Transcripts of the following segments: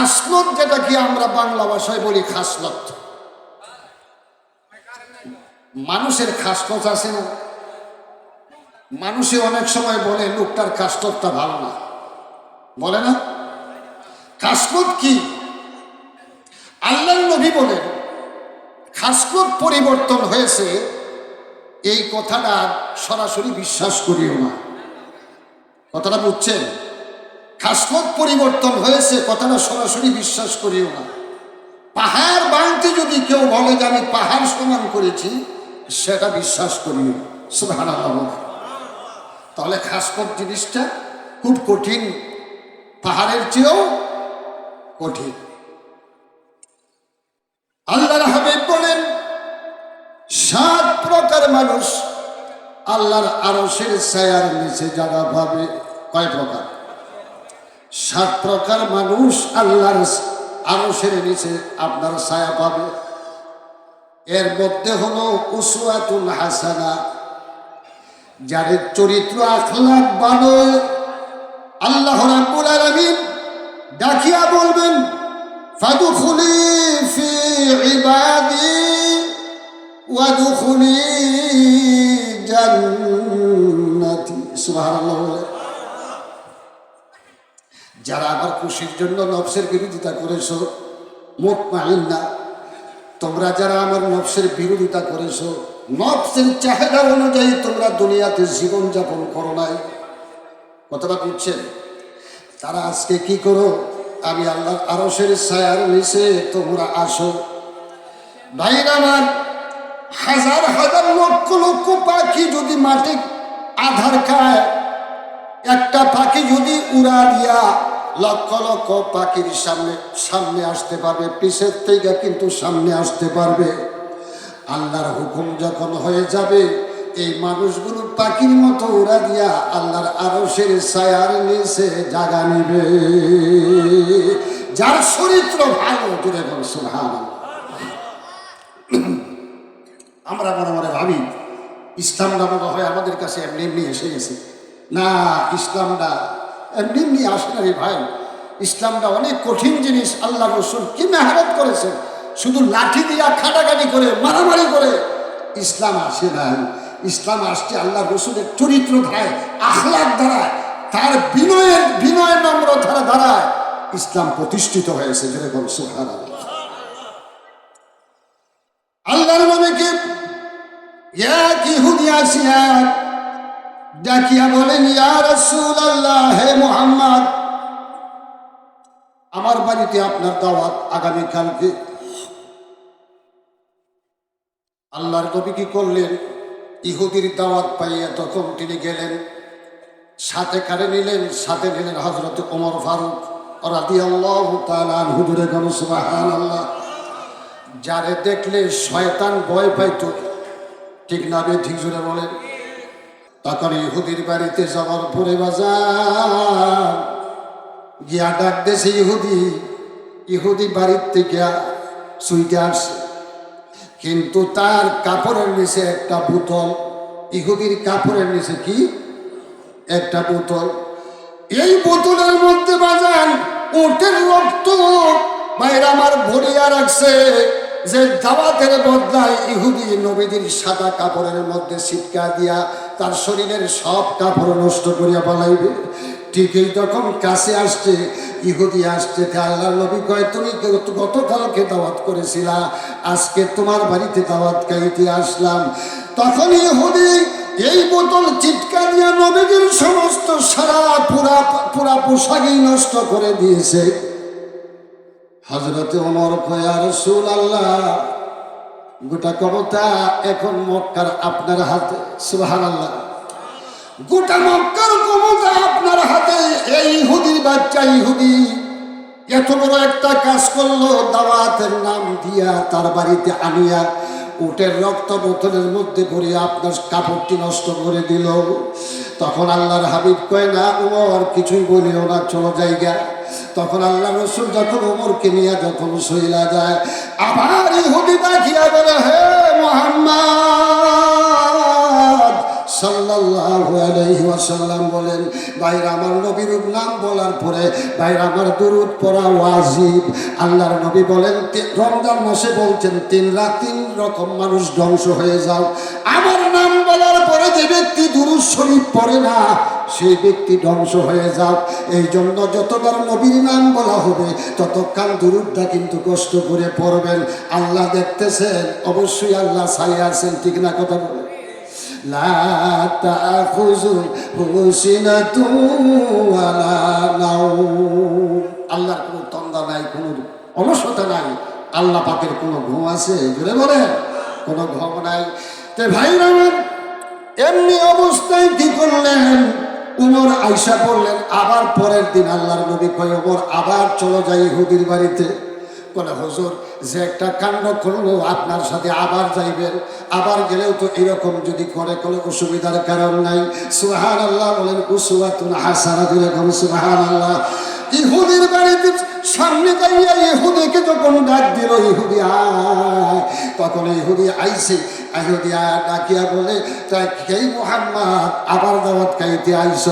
খাসলত, যেটা কি আমরা বাংলা ভাষায় বলি খাসলত। মানুষের খাসলত আছে না? মানুষে অনেক সময় বলে লোকটার খাসলতটা ভালো না, বলে না? খাসলত কি? আল্লাহর নবী বলেন খাসলত পরিবর্তন হয়েছে, এই কথাটা সরাসরি বিশ্বাস করিও না। কথাটা বুঝছেন? খাসলত পরিবর্তন হয়েছে, কথাটা সরাসরি বিশ্বাস করিও না। পাহাড় ভাঙতে যদি কেউ বলে যে আমি পাহাড় সমান করেছি, সেটা বিশ্বাস করিও। সুবহানাল্লাহ। তাহলে খাসলত জিনিসটা খুব কঠিন, পাহাড়ের চেয়েও কঠিন। আল্লাহর হাবিব বলেন 7 প্রকার মানুষ আল্লাহর আরশের ছায়ার নিচে জায়গা পাবে। কয় প্রকার? 7 প্রকার মানুষ আল্লাহর আরশের নিচে আপনার ছায়া পাবে। এর মধ্যে হলো উসওয়াতুন হাসানা, যার চরিত্র আখলাক ভালো, আল্লাহ রাব্বুল আলামিন ডাকিয়া বলবেন ফাদখুলি ফি ইবাদি ওয়াদখুলি জান্নাতি। সুবহানাল্লাহ। যারা আমার খুশির জন্য নফসের বিরোধিতা করেছো, মুতমাইন্না, তোমরা যারা আমার নফসের বিরোধিতা করেছো, নফসের চাহিদা অনুযায়ী তোমরা দুনিয়াতে জীবন যাপন করো নাই, কথাটা বুঝছেন? তারা আজকে কি করো? আমি আল্লাহর আরশের ছায়ার নিচে তোমরা আসো। ভাইরা আমার, হাজার হাজার লক্ষ লক্ষ পাখি যদি মাটি আধার খায়, একটা পাখি যদি উড়া দিয়া লক্ষ লক্ষ পাখির সামনে আসতে পারবে, পিছের থেকে কিন্তু সামনে আসতে পারবে। আল্লাহর হুকুম যখন হয়ে যাবে, এই মানুষগুলো পাখির মতো উড়া দিয়া আল্লাহর আরশের ছায়ার নিচে জায়গা নিবে। যার চরিত্র ভালো, জুড়ে বল সুবহানাল্লাহ। আমরা মনে মনে ভাবি ইসলামটা মনে হয় আমাদের কাছে এমনি এমনি এসে গেছে। না, ইসলামটা এমনি এমনি আসে না রে ভাই। ইসলামটা অনেক কঠিন জিনিস। আল্লাহ রসুল কি মেহনত করেছেন, শুধু লাঠি দিয়া খাটাখাটি করে মারামারি করে ইসলাম আসে না। ইসলাম আসছে আল্লাহ রসুলের চরিত্র ধারায়, আখলাক দ্বারায়, তার বিনয় নম্রতার দ্বারায় ইসলাম প্রতিষ্ঠিত হয়েছে। যেরকম সুবহানাল্লাহ। আল্লাহর নবীকে এক ইহুদি আসিয়া ডাকিয়া বলেন, ইয়া রাসূলুল্লাহ, হে মুহাম্মদ, আমার বাড়িতে আপনার দাওয়াত আগামীকালকে। আল্লাহর নবী কি করলেন? ইহুদির দাওয়াত পাইয়া তখন তিনি গেলেন, সাথে কারে নিলেন? সাথে নিলেন হযরত ওমর ফারুক রাদিয়াল্লাহু তাআলা আনহু। জোরে বলো সুবহানাল্লাহ। যারে দেখলে শয়তান ভয় পাইত, ঠিক না বে? ঠিক জোরে বলেন। তখন ইহুদির বাড়িতে যাওয়ার পরে বাজার গিয়া ডাক দেশে ইহুদি বাড়ির থেকে সুইটে আসছে, কিন্তু তার কাপড়ের নিচে একটা বোতল। ইহুদির কাপড়ের নিচে কি? একটা বোতল। এই বোতলের মধ্যে বাজান উটের রক্ত বাইরে আমার ভরিয়া রাখছে, যে দাওয়াতের বদলায় ইহুদি নবীদের সাদা কাপড়ের মধ্যে ছিটকা দিয়া তার শরীরের সব কাপড় নষ্ট করিয়া পালাইবে। ঠিকই তখন কাছে আসছে, ইহুদি আসছে, আল্লাহর নবী কয়, তুমি গতকালকে দাওয়াত করেছিলা, আজকে তোমার বাড়িতে দাওয়াত খাইতে আসলাম। তখন ইহুদি এই বোতল চিটকা দিয়া নবীদের সমস্ত সারা পুরা পোশাকই নষ্ট করে দিয়েছে। হযরতে ওমর কয়, ইয়া রাসূলুল্লাহ, গোটা ক্ষমতা এখন মক্কার আপনার হাতে। সুবহানাল্লাহ। গোটা মক্কার ক্ষমতা আপনার হাতে। এই ইহুদির বাচ্চা ইহুদি এত বড় একটা কাজ করলো, দাওয়াতের নাম দিয়া তার বাড়িতে আনিয়া উটের রক্ত বোতলের মধ্যে ভরিয়া আপনার কাপড়টি নষ্ট করে দিল। তখন আল্লাহর হাবিব কয়, না ওমর, কিছুই বলিও না, চলো জায়গা। তখন আল্লাহ রসুল যখন ওমরকে নিয়ে যখন সইলা যায়, আবার ইহুদি দেখিয়া বলে, হে মুহাম্মদ সাল্লাল্লাহু আলাইহি ওয়াসাল্লাম বলেন, ভাইরা আমার নবীর নাম বলার পরে ভাইরা আমার দুরূদ পড়া ওয়াজিব। আল্লাহর নবী বলেন, রমজান মাসে বলছেন 3 রকম মানুষ ধ্বংস হয়ে যাও। আমার নাম বলার পরে যে ব্যক্তি দুরূদ শরীফ পড়ে না সেই ব্যক্তি ধ্বংস হয়ে যাও। এই জন্য যতবার নবীর নাম বলা হবে ততক্ষণ দুরূদটা কিন্তু কষ্ট করে পড়বেন। আল্লাহ দেখতেছেন, অবশ্যই আল্লাহ ছায়া আছেন, ঠিক না কথা বলে? লা তাখুযুহু সিনাতুন ওয়ালা নাওম। আল্লাহর কোনো তন্দা নাই, কোনো অলসতা নাই। আল্লাহ পাকের কোনো ঘুম আছে? জোরে বলে, কোনো ঘুম নাই। তে ভাইরা আমার, এমনি অবস্থায় কি করলেন? উমর আয়সা পড়লেন। আবার পরের দিন আল্লাহর নবী কয়, ওমর আবার চলো যাই ইহুদির বাড়িতে। বলে, হুজুর যে একটা কাণ্ড করলো আপনার সাথে আবার যাইবেন, আবার গেলেও তো এরকম যদি করে কোনো অসুবিধার কারণ নাই। সুবহানাল্লাহ বলেন, উসওয়াতুন হাসানাহ দিলেন, সুবহানাল্লাহ। ইহুদির বাড়িতে সামনে যাইয়া ইহুদিকে যখন ডাক দিল, ইহুদি আয়, তখন ইহুদি আইছে। ইহুদি ডাকিয়া বলে, তাই এই মুহাম্মদ আবার দাওয়াত খাইতে আইস?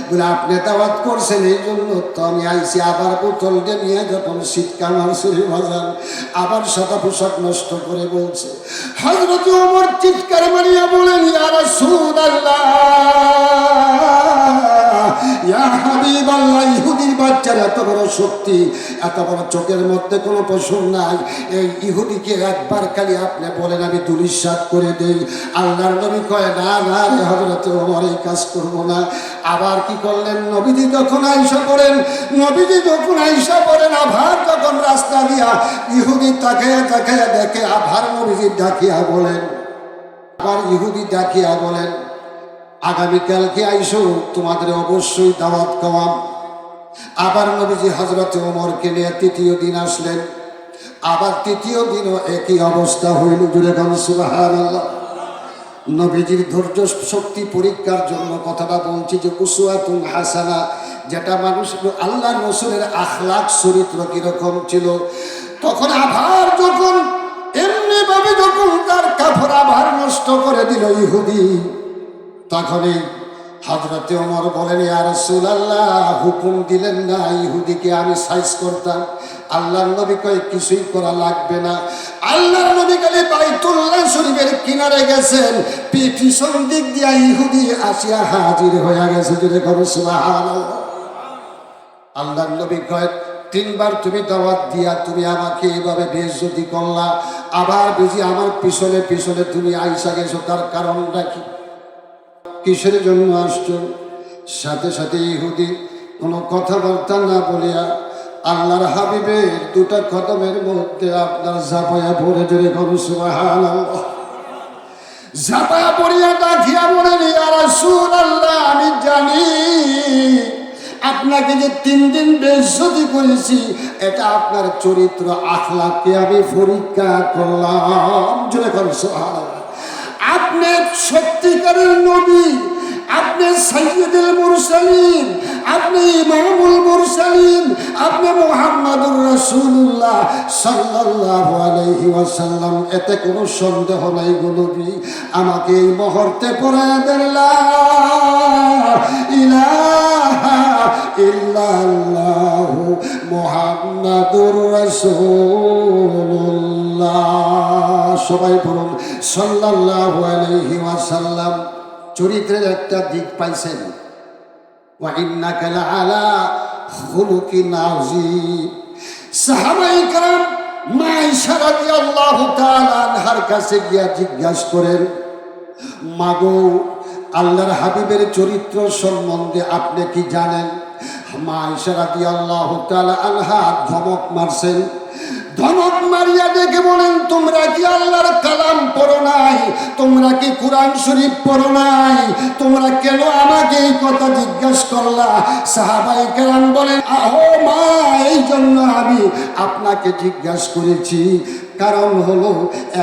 বলে, আপনি দাওয়াত করছেন এই জন্য তো আমি আইছি। আবার বোতলকে নিয়ে যখন শীতকাল মাসুরি বাজান, আবার সাদা পোশাক নষ্ট করে বলছে। হযরত ওমর চিৎকার মারিয়া বলেন, ইয়া রাসূলুল্লাহ, ইয়া হাবিবাল্লাহ, ইহুদির বাচ্চার এত বড় শক্তি, এত বড় চোখের মধ্যে কোনো পশুর নাই। এই ইহুদিকে একবার খালি আপনি বলেন আমি দুলিশাত করে দেই। আল্লাহর নবী কয়, না না রে হযরত ওমর, এই কাজ করব না। আবার কি করলেন? নবীজি যখন আবার যখন রাস্তা দিয়া ইহুদি তাকায়া দেখে, আবার নবীজি ডাকিয়া বলেন, আবার ইহুদি ডাকিয়া বলেন, আগামীকালকে আইসো, তোমাদের অবশ্যই দাওয়াত খাওয়াম। আবার নবীজি হযরত ওমরকে নিয়ে 3য় দিন আসলেন। আবার 3য় দিনও একই অবস্থা হইল। জুড়ে গান সুবহানাল্লাহ। নবীজির ধৈর্য শক্তি পরীক্ষার জন্য কথাটা বলছি যে উসওয়াতুন হাসানা, যেটা মানুষ আল্লাহ রাসূলের আখলাক চরিত্র কিরকম ছিল। তখন আবার যখন এমনি ভাবে যখন তার কাপড় আবার নষ্ট করে দিল ইহুদি, তখনই হযরতে ওমর বলেন, ইয়া রাসূলুল্লাহ, হুকুম দিলেন না ইহুদিকে আমি সাইজ করতাম। আল্লাহর নবী কয়, কিছুই করা লাগবে না। আল্লাহর নবী খালি বাইতুল্লাহ শরীফের কিনারে গেছেন, পিছন দিক দিয়া ইহুদি আসিয়া হাজির হয়ে গেছে। যদি করো সুবহানাল্লাহ। আল্লাহর নবী কয়, 3বার তুমি দাওয়াত দিয়া তুমি আমাকে এইভাবে বেইজ্জতি করলা, আবার বুঝি আমার পিছনে পিছনে তুমি আইসা গেছো, তার কারণটা কি? কিসের জন্য আসছো? সাথে সাথে ইহুদি কোনো কথাবার্তা না বলিয়া আল্লাহর হাবিবের 2টা কদমের মধ্যে আপনার ঝাঁপায়া পড়ে, জোরে করো সুবহানাল্লাহ। ঝাঁপায়া পড়িয়া ডাকিয়া বলেন, ইয়া রাসূলুল্লাহ, আমি জানি আপনাকে যে 3 দিন বেইজ্জতি করেছি, এটা আপনার চরিত্র আখলাককে আমি পরীক্ষা করলাম। জোরে করো সুবহানাল্লাহ। আপনি সত্যিকারের নবী, আপনি সাইয়্যিদুল মুরসালিন, আপনি ইমামুল মুরসালিন, আপনি মুহাম্মাদুর রাসূলুল্লাহ সাল্লাল্লাহু আলাইহি ওয়াসাল্লাম। এতে কোনো সন্দেহ নাই গো নবী। আমাকে এই মুহূর্তে পড়ায়া দেন, লা ইলাহা ইল্লাল্লাহু মুহাম্মাদুর রাসূলুল্লাহ। সবাই বলুন সাল্লাল্লাহু আলাইহি ওয়াসাল্লাম। চরিত্রের একটা দিক পাইছেন, ওয়া ইন্নাকা লাআলা খুলুকিন আযীম। সাহাবায়ে কেরাম মা আয়েশা রাদিয়াল্লাহু তাআলা আনহার কাছে গিয়া জিজ্ঞাসা করেন, মাগো, আল্লাহর হাবিবের চরিত্র সম্বন্ধে আপনি কি জানেন? মা আয়েশা রাদিয়াল্লাহু তাআলা আনহা ধমক মারছেন। ধমক মারিয়া ডেকে বলেন, তোমরা কি আল্লাহর কালাম পড়ো নাই? তোমরা কি কোরআন শরীফ পড়ো নাই? তোমরা কেন আমাকে এই কথা জিজ্ঞাসা করলা? সাহাবায়ে কেরাম বলেন, আহো মা, এই জন্য আমি আপনাকে জিজ্ঞাসা করেছি। কারণ হলো,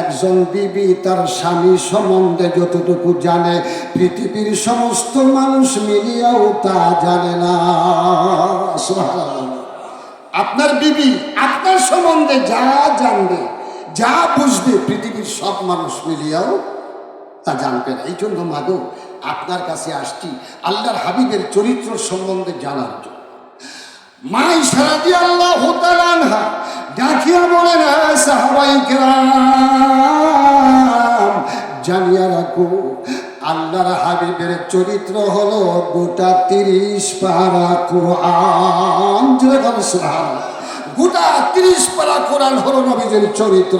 একজন বিবি তার স্বামী সম্বন্ধে যতটুকু জানে, পৃথিবীর সমস্ত মানুষ মিলিয়াও তা জানে না। সুবহানাল্লাহ। আপনার বিবি আপনার সম্বন্ধে যা জানবে, যা বুঝবে, পৃথিবীর সব মানুষ মিলিয়াও তা জানবে না। এই জন্য মাগো, আপনার কাছে আসছি আল্লাহর হাবিবের চরিত্র সম্বন্ধে জানার জন্য। মাইশা রাদিয়াল্লাহু তাআলা আনহা ডাকিয়া বলেন, সাহাবাই কেরাম জানিয়া রাখো, আল্লাহর হাবিবের চরিত্র হলো গোটা 30 পারা কোরআন। যেরকম সুবহানাল্লাহ, গোটা 30 পারা কোরআন হলো নবীজির চরিত্র।